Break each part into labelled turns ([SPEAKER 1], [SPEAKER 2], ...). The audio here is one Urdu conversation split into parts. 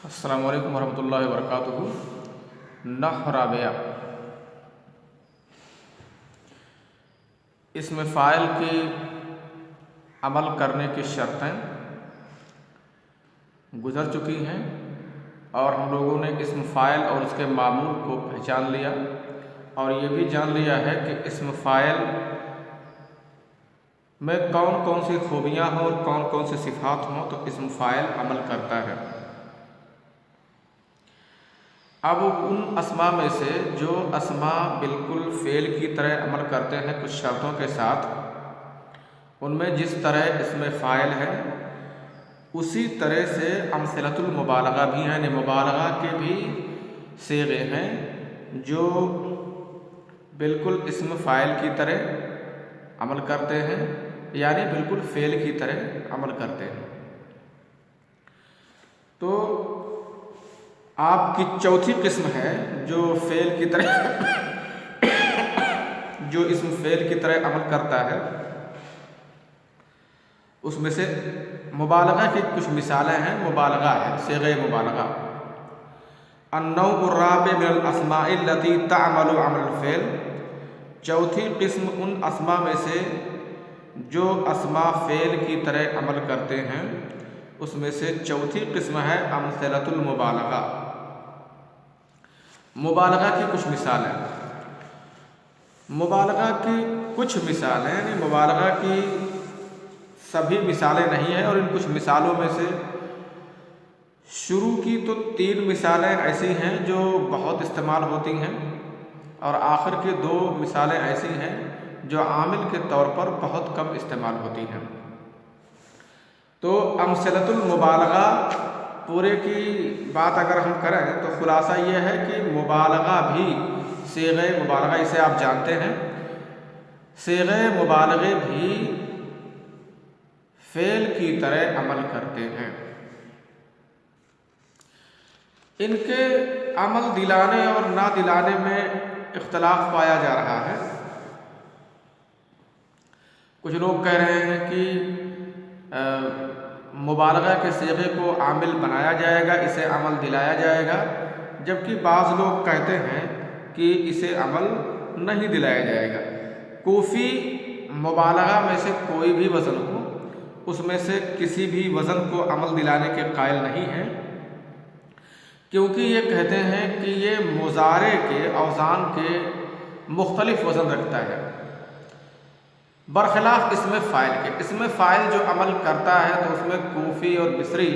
[SPEAKER 1] السلام علیکم ورحمۃ اللہ وبرکاتہ۔ نحو رابعہ، اسم فاعل کی عمل کرنے کی شرطیں گزر چکی ہیں اور ہم لوگوں نے اسم فاعل اور اس کے معمول کو پہچان لیا اور یہ بھی جان لیا ہے کہ اسم فاعل میں کون کون سی خوبیاں ہوں اور کون کون سی صفات ہوں تو اسم فاعل عمل کرتا ہے۔ اب ان اسماء میں سے جو اسماء بالکل فعل کی طرح عمل کرتے ہیں کچھ شرطوں کے ساتھ، ان میں جس طرح اسم فاعل ہے اسی طرح سے امثلۃ المبالغہ بھی ہیں، یعنی مبالغہ کے بھی صیغے ہیں جو بالکل اسم فاعل کی طرح عمل کرتے ہیں، یعنی بالکل فعل کی طرح عمل کرتے ہیں۔ تو آپ کی چوتھی قسم ہے جو فعل کی طرح جو اسم فعل کی طرح عمل کرتا ہے، اس میں سے مبالغہ کی کچھ مثالیں ہیں۔ مبالغہ ہے صیغہ مبالغہ۔ النوع الرابع من الاسماء التي تعمل عمل الفعل، چوتھی قسم ان اسماء میں سے جو اسماء فعل کی طرح عمل کرتے ہیں، اس میں سے چوتھی قسم ہے امثلۃ المبالغہ، مبالغہ کی کچھ مثالیں۔ مبالغہ کی کچھ مثالیں، یعنی مبالغہ کی سبھی مثالیں نہیں ہیں، اور ان کچھ مثالوں میں سے شروع کی تو 3 مثالیں ایسی ہیں جو بہت استعمال ہوتی ہیں، اور آخر کی 2 مثالیں ایسی ہیں جو عامل کے طور پر بہت کم استعمال ہوتی ہیں۔ تو امثلۃ المبالغہ پورے کی بات اگر ہم کریں تو خلاصہ یہ ہے کہ مبالغہ بھی صیغہ مبالغہ، اسے آپ جانتے ہیں، صیغہ مبالغے بھی فعل کی طرح عمل کرتے ہیں۔ ان کے عمل دلانے اور نہ دلانے میں اختلاف پایا جا رہا ہے۔ کچھ لوگ کہہ رہے ہیں کہ مبالغہ کے صیغے کو عامل بنایا جائے گا، اسے عمل دلایا جائے گا، جبکہ بعض لوگ کہتے ہیں کہ اسے عمل نہیں دلایا جائے گا۔ کوفی مبالغہ میں سے کوئی بھی وزن ہو، اس میں سے کسی بھی وزن کو عمل دلانے کے قائل نہیں ہیں، کیونکہ یہ کہتے ہیں کہ یہ مضارع کے اوزان کے مختلف وزن رکھتا ہے، برخلاف اسم فاعل کے۔ اسم فاعل جو عمل کرتا ہے تو اس میں کوفی اور مصری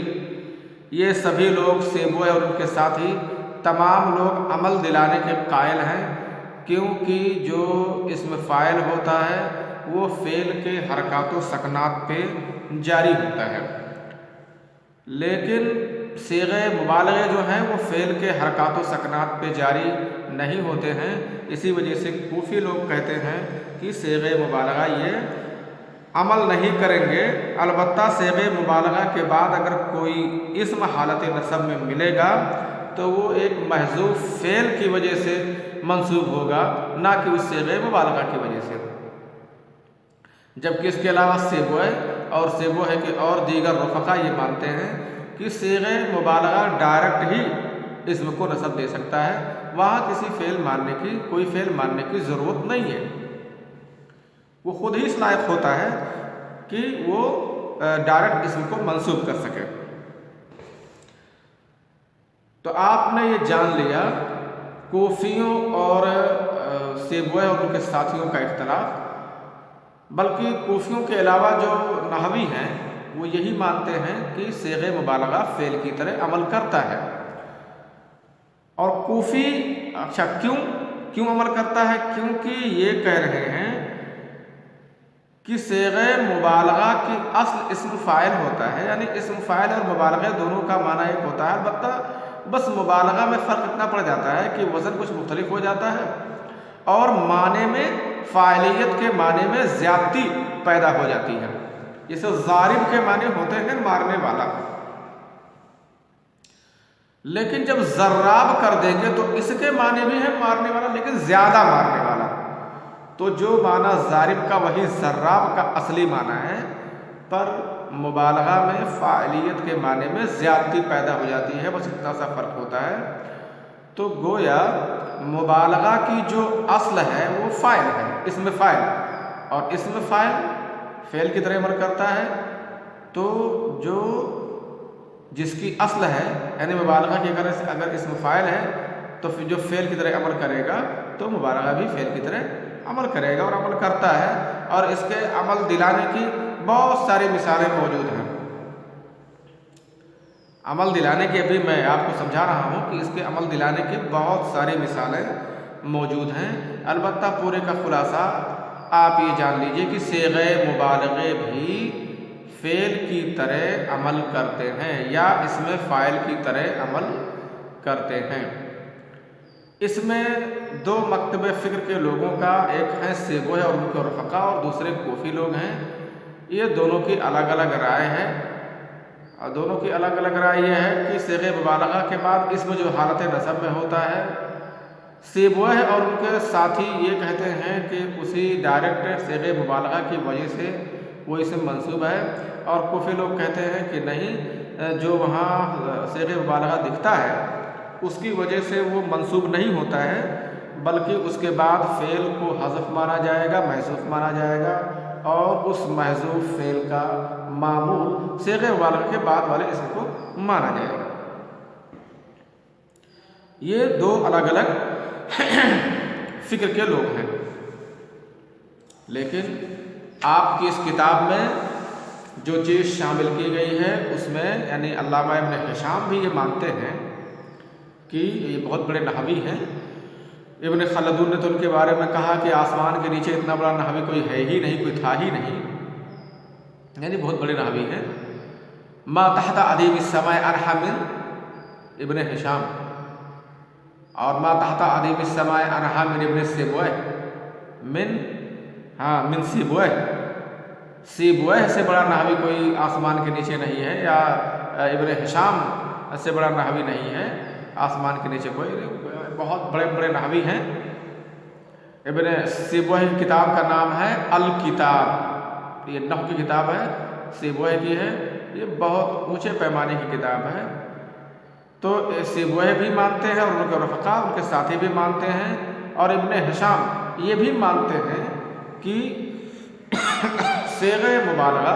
[SPEAKER 1] یہ سبھی لوگ، سیبوئے اور ان کے ساتھی تمام لوگ عمل دلانے کے قائل ہیں، کیونکہ جو اسم فاعل ہوتا ہے وہ فعل کے حرکات و سکنات پہ جاری ہوتا ہے، لیکن صیغہ مبالغے جو ہیں وہ فعل کے حرکات و سکنات پہ جاری نہیں ہوتے ہیں۔ اسی وجہ سے کوفی لوگ کہتے ہیں کہ صیغہ مبالغہ یہ عمل نہیں کریں گے، البتہ صیغہ مبالغہ کے بعد اگر کوئی اسم حالت نصب میں ملے گا تو وہ ایک محذوف فعل کی وجہ سے منصوب ہوگا، نہ کہ اس صیغہ مبالغہ کی وجہ سے۔ جبکہ اس کے علاوہ سیبوئے اور سیبوئے کے اور دیگر رفقا یہ مانتے ہیں کہ صیغہ مبالغہ ڈائریکٹ ہی اسم کو نصب دے سکتا ہے، وہاں کسی کوئی فعل ماننے کی ضرورت نہیں ہے، وہ خود ہی اس لائق ہوتا ہے کہ وہ ڈائریکٹ اسم کو منصوب کر سکے۔ تو آپ نے یہ جان لیا کوفیوں اور سیبوئے اور ان کے ساتھیوں کا اختلاف، بلکہ کوفیوں کے علاوہ جو نحوی ہیں وہ یہی مانتے ہیں کہ صیغہ مبالغہ فعل کی طرح عمل کرتا ہے۔ اور کوفی کیوں عمل کرتا ہے؟ کیونکہ یہ کہہ رہے ہیں کہ صیغہ مبالغہ کی اصل اسم فاعل ہوتا ہے، یعنی اسم فاعل اور مبالغہ دونوں کا معنی ایک ہوتا ہے، البتہ بس مبالغہ میں فرق اتنا پڑ جاتا ہے کہ وزن کچھ مختلف ہو جاتا ہے اور معنی میں فاعلیت کے معنی میں زیادتی پیدا ہو جاتی ہے۔ جیسے ضارب کے معنی ہوتے ہیں مارنے والا، لیکن جب ضراب کر دیں گے تو اس کے معنی بھی ہے مارنے والا لیکن زیادہ مارنے والا، تو جو معنی ضارب کا وہی ضراب کا اصلی معنی ہے، پر مبالغہ میں فاعلیت کے معنی میں زیادتی پیدا ہو جاتی ہے، بس اتنا سا فرق ہوتا ہے۔ تو گویا مبالغہ کی جو اصل ہے وہ فاعل ہے، اسم فاعل، اور اسم فاعل فعل کی طرح عمل کرتا ہے۔ تو جو جس کی اصل ہے یعنی مبالغہ کی اگر اسم فاعل ہے تو پھر جو فعل کی طرح عمل کرے گا تو مبالغہ بھی فعل کی طرح عمل کرے گا اور عمل کرتا ہے، اور اس کے عمل دلانے کی بہت ساری مثالیں موجود ہیں۔ عمل دلانے کی ابھی میں آپ کو سمجھا رہا ہوں کہ اس کے عمل دلانے کی بہت ساری مثالیں موجود ہیں۔ البتہ پورے کا خلاصہ آپ یہ جان لیجئے کہ صیغہ مبالغے بھی فعل کی طرح عمل کرتے ہیں یا اسم فاعل کی طرح عمل کرتے ہیں۔ اس میں دو مکتب فکر کے لوگوں کا، ایک ہے سیبویہ اور ان کے رفقا، اور دوسرے کوفی لوگ ہیں۔ یہ دونوں کی الگ الگ رائے ہے، اور دونوں کی الگ الگ رائے یہ ہے کہ صیغہ مبالغہ کے بعد اسم جو حالت نصب میں ہوتا ہے، سیبویہ اور ان کے ساتھی یہ کہتے ہیں کہ اسی ڈائریکٹ صیغہ مبالغہ کی وجہ سے وہ اسم منصوب ہے، اور کوفی لوگ کہتے ہیں کہ نہیں، جو وہاں صیغہ مبالغہ دکھتا ہے اس کی وجہ سے وہ منصوب نہیں ہوتا ہے، بلکہ اس کے بعد فعل کو حذف مانا جائے گا، محذوف مانا جائے گا، اور اس محذوف فعل کا معمول صیغہ مبالغہ کے بعد والے اسم کو مانا جائے گا۔ یہ دو الگ الگ فکر کے لوگ ہیں، لیکن آپ کی اس کتاب میں جو چیز شامل کی گئی ہے اس میں یعنی علامہ ابن ہشام بھی یہ مانتے ہیں کہ یہ بہت بڑے نحوی ہیں۔ ابن خلدون نے تو ان کے بارے میں کہا کہ آسمان کے نیچے اتنا بڑا نحوی کوئی ہے ہی نہیں، کوئی تھا ہی نہیں، یعنی بہت بڑے نحوی ہیں۔ ما تحت ادیم السماء ارحم من ابن ہشام، اور ما تحت ادیم السماء ارحم من ابن سیبویہ، من سیبویہ، سیبویہ سے بڑا نحوی کوئی آسمان کے نیچے نہیں ہے، یا ابن ہشام سے بڑا نحوی نہیں ہے آسمان کے نیچے کوئی، بہت بڑے بڑے نحوی ہیں۔ ابن سیبویہ کی کتاب کا نام ہے الکتاب، یہ نحو کی کتاب ہے، سیبویہ کی ہے، یہ بہت اونچے پیمانے کی کتاب ہے۔ تو سیبویہ بھی مانتے ہیں، اور ان کے رفقا، ان کے ساتھی بھی مانتے ہیں، اور ابن ہشام یہ بھی مانتے ہیں کہ صیغہ مبالغہ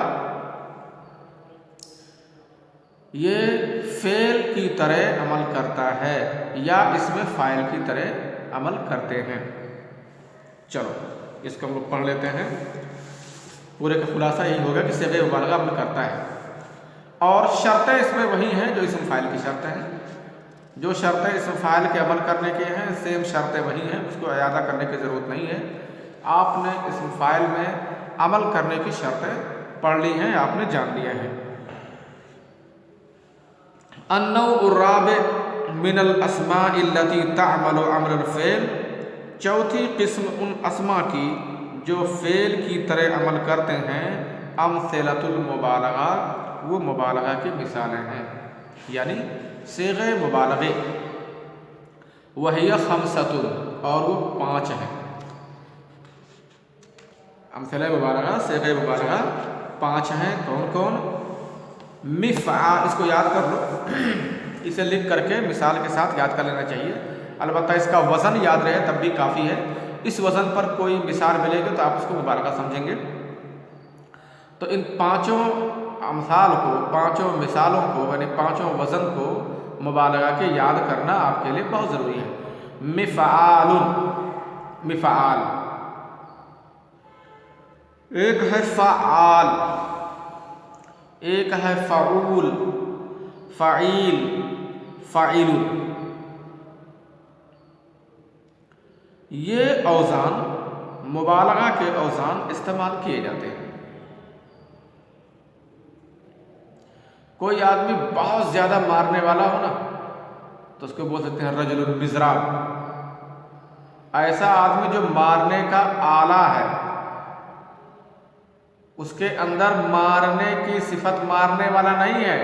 [SPEAKER 1] یہ فعل کی طرح عمل کرتا ہے یا اس میں فاعل کی طرح عمل کرتے ہیں۔ چلو اس کو ہم لوگ پڑھ لیتے ہیں۔ پورے کا خلاصہ یہی ہوگا کہ صیغہ مبالغہ عمل کرتا ہے، اور شرطیں اس میں وہی ہیں جو اسم فاعل کی شرطیں ہیں۔ جو شرطیں اسم فاعل کے عمل کرنے کے ہیں سیم شرطیں وہی ہیں، اس کو اعادہ کرنے کی ضرورت نہیں ہے۔ آپ نے اسم فاعل میں عمل کرنے کی شرطیں پڑھ لی ہیں، آپ نے جان لیا ہے۔ النوع الرابع من الاسماء التي تعمل عمل الفعل، چوتھی قسم ان اسماء کی جو فعل کی طرح عمل کرتے ہیں، امثلۃ المبالغہ، وہ مبالغہ کی مثالیں ہیں، یعنی صیغہ مبالغے، وہی خمسۃ، اور وہ 5 ہیں۔ امثلہ مبالغہ، صیغہ مبالغہ 5 ہیں، کون کون؟ مفعال، اس کو یاد کر لو، اسے لکھ کر کے مثال کے ساتھ یاد کر لینا چاہیے، البتہ اس کا وزن یاد رہے تب بھی کافی ہے۔ اس وزن پر کوئی مثال ملے گی تو آپ اس کو مبالغہ سمجھیں گے۔ تو ان 5 امثال کو، 5 مثالوں کو، یعنی 5 وزن کو مبالغہ کے یاد کرنا آپ کے لیے بہت ضروری ہے۔ مفعال، مفعال، ایک ہے فعال، ایک ہے فعول، فعیل، فاعل۔ یہ اوزان مبالغہ کے اوزان استعمال کیے جاتے ہیں۔ کوئی آدمی بہت زیادہ مارنے والا ہو نا تو اس کو بول سکتے ہیں رجل مضراب۔ ایسا آدمی جو مارنے کا آلہ ہے، اس کے اندر مارنے کی صفت مارنے والا نہیں ہے،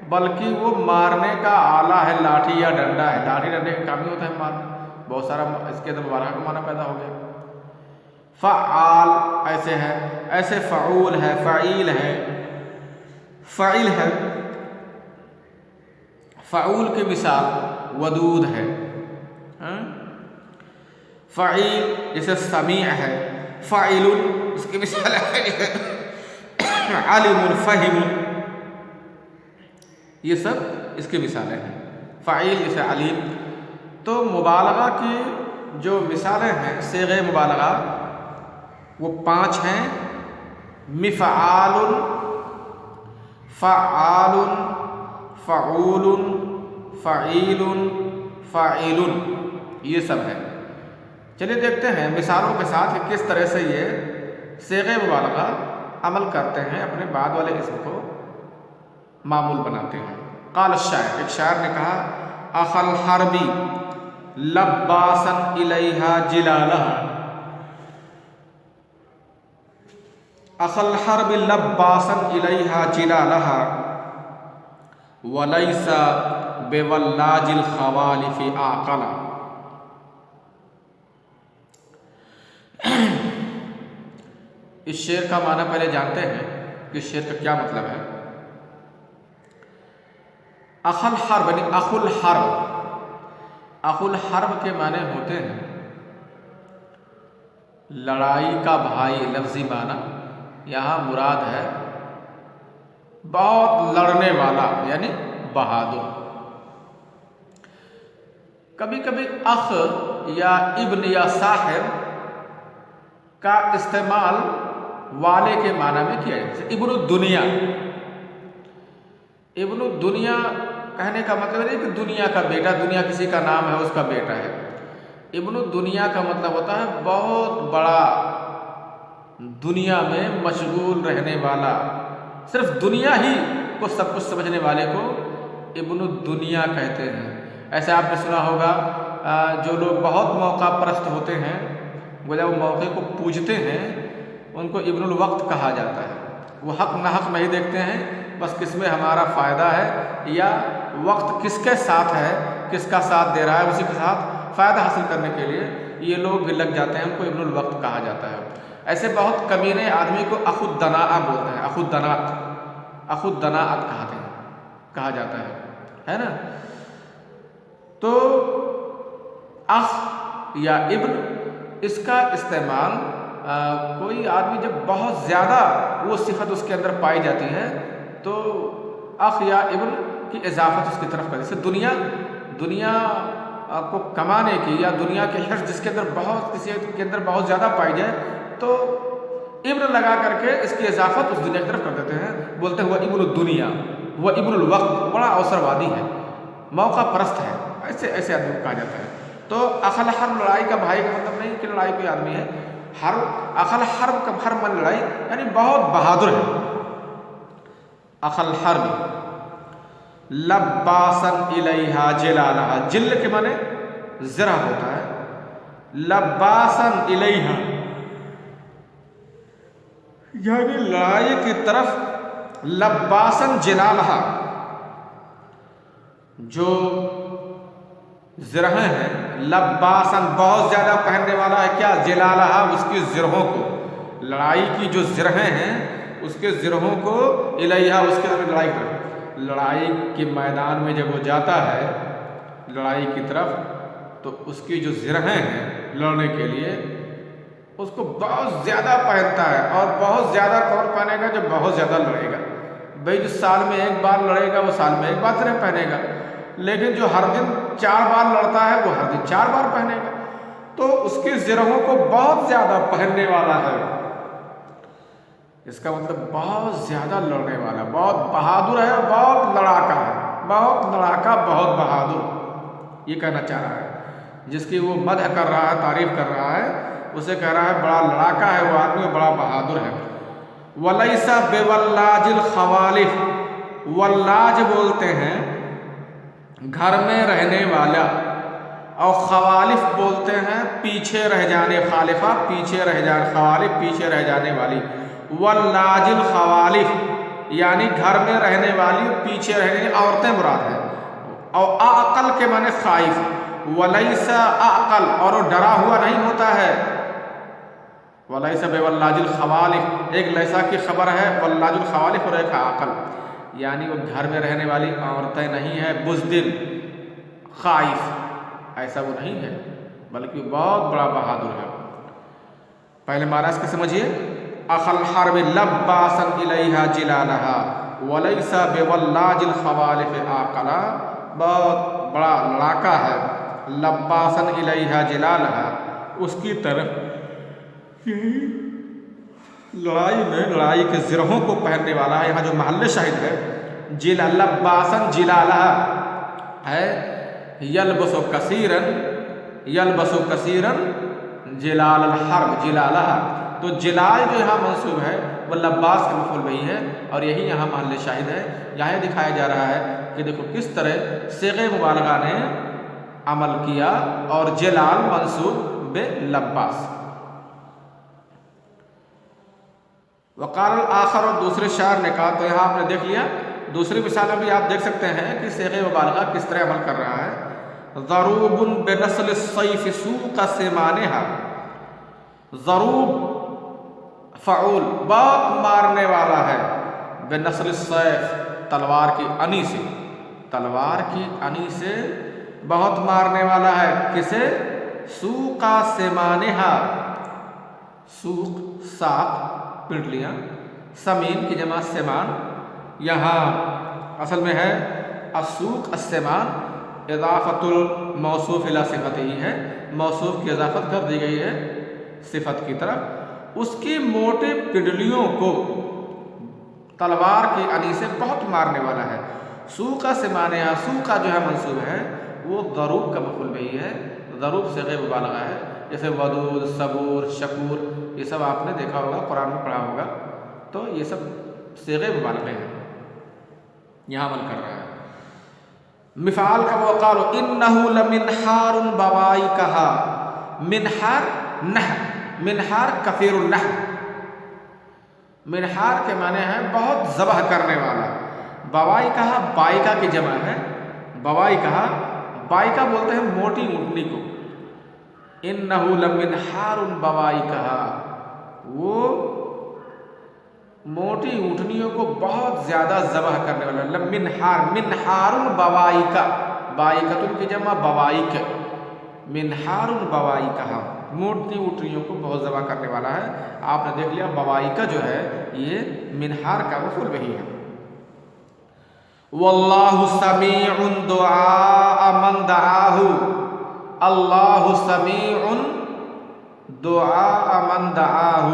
[SPEAKER 1] بلکہ وہ مارنے کا آلہ ہے، لاٹھی یا ڈنڈا ہے۔ لاٹھی ڈنڈے کا کام ہی ہوتا ہے مارنا، بہت سارا اس کے اندر مبالغہ کا معنی پیدا ہو گیا۔ فعال ایسے ہے، ایسے فعول ہے، فعیل ہے، فعیل ہے، فعول کی مثال ودود ہے، فعیل جیسے سمیع ہے، فاعل اس کی مثال ہے عالم فہم، یہ سب اس کی مثالیں ہیں، فاعل جیسے علیم۔ تو مبالغہ کی جو مثالیں ہیں صیغہ مبالغہ وہ 5 ہیں، مفعال، فعال، فعول، فعیل، فاعل، یہ سب ہے۔ چلیے دیکھتے ہیں مثالوں کے ساتھ کہ کس طرح سے یہ صیغہ مبالغہ عمل کرتے ہیں، اپنے بعد والے اسم کو معمول بناتے ہیں۔ قال الشاعر، ایک شاعر نے کہا، اخ الحرب لباسا الیہا جلالہا، اخ الحرب لباسا الیہا جلالہا، ولیس بولاج الخوالف اعقلا۔ اس شعر کا معنی پہلے جانتے ہیں کہ اس شعر کا کیا مطلب ہے۔ اخ الحرب یعنی اخ الحرب، اخ الحرب کے معنی ہوتے ہیں لڑائی کا بھائی، لفظی معنی یہاں مراد ہے بہت لڑنے والا یعنی بہادر۔ کبھی کبھی اخ یا ابن یا صاحب کا استعمال والے کے معنی میں کیا ہے، ابن الدنیا۔ ابن الدنیا کہنے کا مطلب ہے کہ دنیا کا بیٹا، دنیا کسی کا نام ہے، اس کا بیٹا ہے۔ ابن الدنیا کا مطلب ہوتا ہے بہت بڑا، دنیا میں مشغول رہنے والا، صرف دنیا ہی کو سب کچھ سمجھنے والے کو ابن الدنیا کہتے ہیں۔ ایسے آپ نے سنا ہوگا جو لوگ بہت موقع پرست ہوتے ہیں، وہ جب موقع کو پوجتے ہیں ان کو ابن الوقت کہا جاتا ہے۔ وہ حق نہ حق نہیں دیکھتے ہیں، بس کس میں ہمارا فائدہ ہے یا وقت کس کے ساتھ ہے، کس کا ساتھ دے رہا ہے، اسی کے ساتھ فائدہ حاصل کرنے کے لیے یہ لوگ بھی لگ جاتے ہیں، ان کو ابن الوقت کہا جاتا ہے۔ ایسے بہت کمینے آدمی کو اخو الدناء بولتے ہیں، اخو الدنات، اخو الدناءت کہا جاتا ہے نا۔ تو اخ یا ابن اس کا استعمال کوئی آدمی جب بہت زیادہ وہ صفت اس کے اندر پائی جاتی ہے تو اخ یا ابن کی اضافت اس کی طرف کر، جیسے دنیا کو کمانے کی یا دنیا کے حرص جس کے اندر کسی کے اندر بہت زیادہ پائی جائے تو ابن لگا کر کے اس کی اضافت اس دنیا کی طرف کر دیتے ہیں، بولتے ہیں وہ ابن الدنیا، وہ ابن الوقت، بڑا اوسروادی ہے، موقع پرست ہے، ایسے آدمی کو کہا جاتا ہے۔ تو اخ الحرب لڑائی کا بھائی کا مطلب نہیں کہ لڑائی کوئی آدمی ہے، اخ الحرب کا حرب من لڑائی یعنی بہت بہادر ہے۔ اخ الحرب لباسا الیہا جلالہا، جل کے معنی زرہ ہوتا ہے، لباسا الیہا یعنی لڑائی کی طرف، لباسا جلالہا جو زرہیں ہیں، لباسا بہت زیادہ پہننے والا ہے، کیا جلالہا اس کی زرہوں کو، لڑائی کی جو زرہیں ہیں اس کے زرہوں کو، الیہا اس کے طرف لڑائی کرتا، لڑائی کے میدان میں جب وہ جاتا ہے لڑائی کی طرف تو اس کی جو زرہیں ہیں لڑنے کے لیے اس کو بہت زیادہ پہنتا ہے، اور بہت زیادہ کون پہنے گا جو بہت زیادہ لڑے گا، بھئی جو سال میں ایک بار لڑے گا وہ سال میں ایک بار زرہ پہنے گا، لیکن جو ہر دن 4 بار لڑتا ہے وہ ہر دن 4 بار پہنے گا، تو اس کی زرہوں کو بہت زیادہ پہننے والا ہے، اس کا مطلب بہت زیادہ لڑنے والا، بہت بہادر ہے، بہت لڑاکا ہے، بہت لڑاکا، بہت بہادر، یہ کہنا چاہ رہا ہے۔ جس کی وہ مدح کر رہا ہے، تعریف کر رہا ہے، اسے کہہ رہا ہے بڑا لڑاکا ہے وہ آدمی، بڑا بہادر ہے۔ وَلَيْسَ بِوَلَّاجِ الْخَوَالِفِ، ولاج بولتے ہیں گھر میں رہنے والا، اور خوالف بولتے ہیں پیچھے رہ جانے، خالفہ پیچھے رہ جانے، خوالف پیچھے رہ جانے والی، ولاج الخوالف یعنی گھر میں رہنے والی، پیچھے رہنے عورتیں مراد ہیں، اور اعقل کے معنی خائف، ولیس اعقل اور وہ ڈرا ہوا نہیں ہوتا ہے، ولیس بولاج الخوالف، ایک لیسا کی خبر ہے، ولاج الخوالف اور ایک اعقل، یعنی وہ گھر میں رہنے والی عورتیں نہیں ہیں، بزدل خائف، ایسا وہ نہیں ہے، بلکہ وہ بہت بڑا بہادر ہے۔ پہلے معنی اس کے سمجھیے، اخ الحرب لباسا الیہا جلالہا ولیس بولاج الخوالف عاقلا، بہت بڑا لڑاکا ہے، لباسا الیہا جلالہا، اس کی طرف لڑائی میں لڑائی کے زرہوں کو پہننے والا ہے۔ یہاں جو محل شاہد ہے لباسا جلالہا ہے، یلبس کثیرا جلال الحرب جلالہا، تو جلال جو یہاں منصوب ہے وہ لباس کا مفعول بہی ہے، اور یہی یہاں محل شاہد ہے۔ یہاں یہ دکھایا جا رہا ہے کہ دیکھو کس طرح صیغہ مبالغہ نے عمل کیا، اور جلال منصوب بے لباس۔ وقال الآخر، اور دوسرے شاعر نے کہا، تو یہاں آپ نے دیکھ لیا، دوسری مثال میں بھی آپ دیکھ سکتے ہیں کہ صیغہ مبالغہ کس طرح عمل کر رہا ہے۔ ضروب بنسل السیف سوق سمانہا، ضروب فعول، بہت مارنے والا ہے، بنسل السیف، تلوار کی انی سے، تلوار کی انی سے بہت مارنے والا ہے، کسے؟ سوق سمانہا، سوق ساق پنڈلیاں، سمین کی جمع سمان، یہاں اصل میں ہے السوق السمان، اضافت الموصوف الی صفت ہی ہے، موصوف کی اضافت کر دی گئی ہے صفت کی طرف، اس کی موٹی پنڈلیوں کو تلوار کی انی سے بہت مارنے والا ہے۔ سوق سمانہا، سوقا جو ہے منصوب ہے وہ ضروب کا مفعول بہی ہے، ضروب صیغہ مبالغہ ہے، جیسے ودود، صبور، شکور، یہ سب آپ نے دیکھا ہوگا، قرآن میں پڑھا ہوگا، تو یہ سب صیغہ مبالغہ ہیں، یہاں عمل کر رہا ہے۔ مفعال کا وقال انہ لمنحار بوائکہا، منحار نہر، منحار کثیر النحر، منحار کے معنی ہے بہت ذبح کرنے والا، بوائکہا بائکہ کی جمع ہے، بوائکہا، بائکہ بولتے ہیں موٹی اونٹنی کو، انہ لمنحار بوائکہا، وہ موٹی اونٹنیوں کو بہت زیادہ ذبح کرنے والا، لمنحار، منحار بوائکہ، بائکۃ کی جمع بوائک، منحار بوائکہا، موٹی اونٹنیوں کو بہت ذبح کرنے والا ہے۔ آپ نے دیکھ لیا بوائکہ جو ہے یہ منحار کا مفعول بہی ہے۔ واللہ سمیع دعاء من دعاہ، اللہ سمیع دعاء من دعاہ،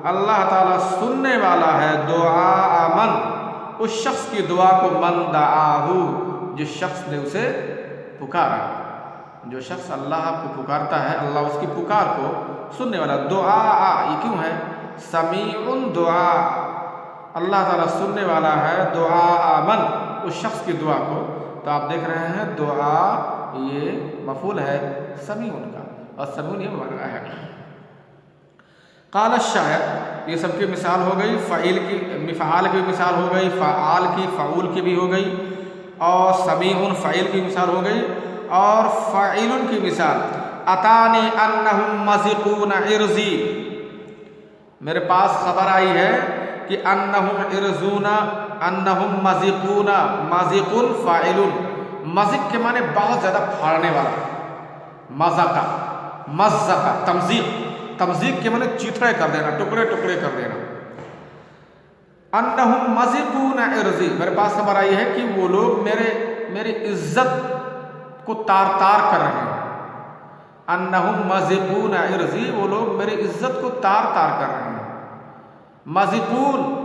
[SPEAKER 1] اللہ تعالیٰ سننے والا ہے دعاء من، اس شخص کی دعا کو، من دعاہ، جس شخص نے اسے پکارا، جو شخص اللہ کو پکارتا ہے اللہ اس کی پکار کو سننے والا، دعاء یہ کیوں ہے؟ سمیع دعاء، اللہ تعالیٰ سننے والا ہے دعاء من، اس شخص کی دعا کو، تو آپ دیکھ رہے ہیں دعا یہ مفعول ہے سمیع کا، اور سمیع یہ مبالغہ ہے۔ قال الشاعر، یہ سب کی مثال ہو گئی، فعیل کی، مفعال کی مثال ہو گئی، فعال کی، فعول کی بھی ہو گئی، اور سمیع فعیل کی مثال ہو گئی، اور فاعل کی مثال، اتانی انہم مزقون عرضی، میرے پاس خبر آئی ہے کہ انہم عرضون، انہم مزقون، مزقون فاعل، مزق کے معنی بہت زیادہ پھاڑنے والا، مزقہ، مزقہ، تمزیق، تمزیق کے معنی چیتھڑے کر دینا، ٹکڑے ٹکڑے کر دینا۔ انہم مزقون عرضی، میرے پاس خبر آئی ہے کہ وہ لوگ میری عزت کو تار تار کر رہے ہیں، انہم مزقون عرضی، وہ لوگ میری عزت کو تار تار کر رہے ہیں، مزقون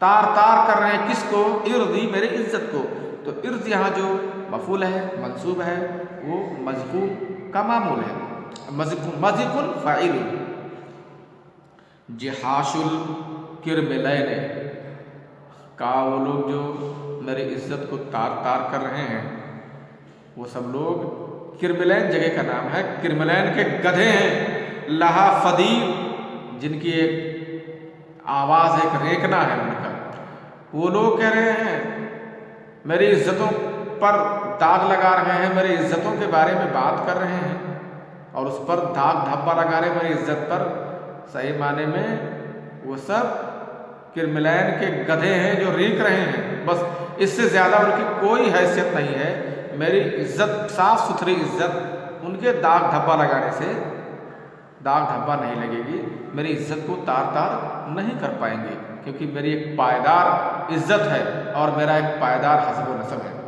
[SPEAKER 1] تار تار کر رہے ہیں کس کو؟ عرضی، میری عزت کو، تو عرض یہاں جو مفعول ہے منصوب ہے وہ مزقون کا معمول ہے، مزقون فاعل۔ جحاش الکرملین، کہا وہ لوگ جو میری عزت کو تار تار کر رہے ہیں، وہ سب لوگ، کرملین جگہ کا نام ہے، کرملین کے گدھے ہیں، لہا فدیر، جن کی ایک آواز، ایک ریکنا ہے ان کا، وہ لوگ کہہ رہے ہیں میری عزتوں پر داغ لگا رہے ہیں، میری عزتوں کے بارے میں بات کر رہے ہیں، اور اس پر داغ دھبا لگا رہے ہیں میری عزت پر، صحیح معنی میں وہ سب کرملین کے گدھے ہیں جو ریک رہے ہیں، بس اس سے زیادہ ان کی کوئی حیثیت نہیں ہے۔ میری عزت، صاف ستھری عزت، ان کے داغ دھبا لگانے سے داغ دھبا نہیں لگے گی، میری عزت کو تار تار نہیں کر پائیں گے، کیونکہ میری ایک پائیدار عزت ہے اور میرا ایک پائیدار حسب و نسب ہے۔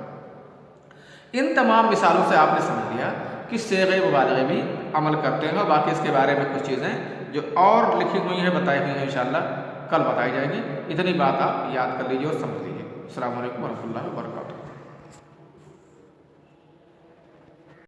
[SPEAKER 1] ان تمام مثالوں سے آپ نے سمجھ لیا کہ صیغہ مبالغہ بھی عمل کرتے ہیں، اور باقی اس کے بارے میں کچھ چیزیں جو اور لکھی ہوئی ہیں، بتائی ہوئی ہیں، انشاءاللہ کل بتائی جائیں گی۔ اتنی بات آپ یاد کر لیجیے اور سمجھ لیجیے۔ السلام علیکم ورحمۃ اللہ وبرکاتہ۔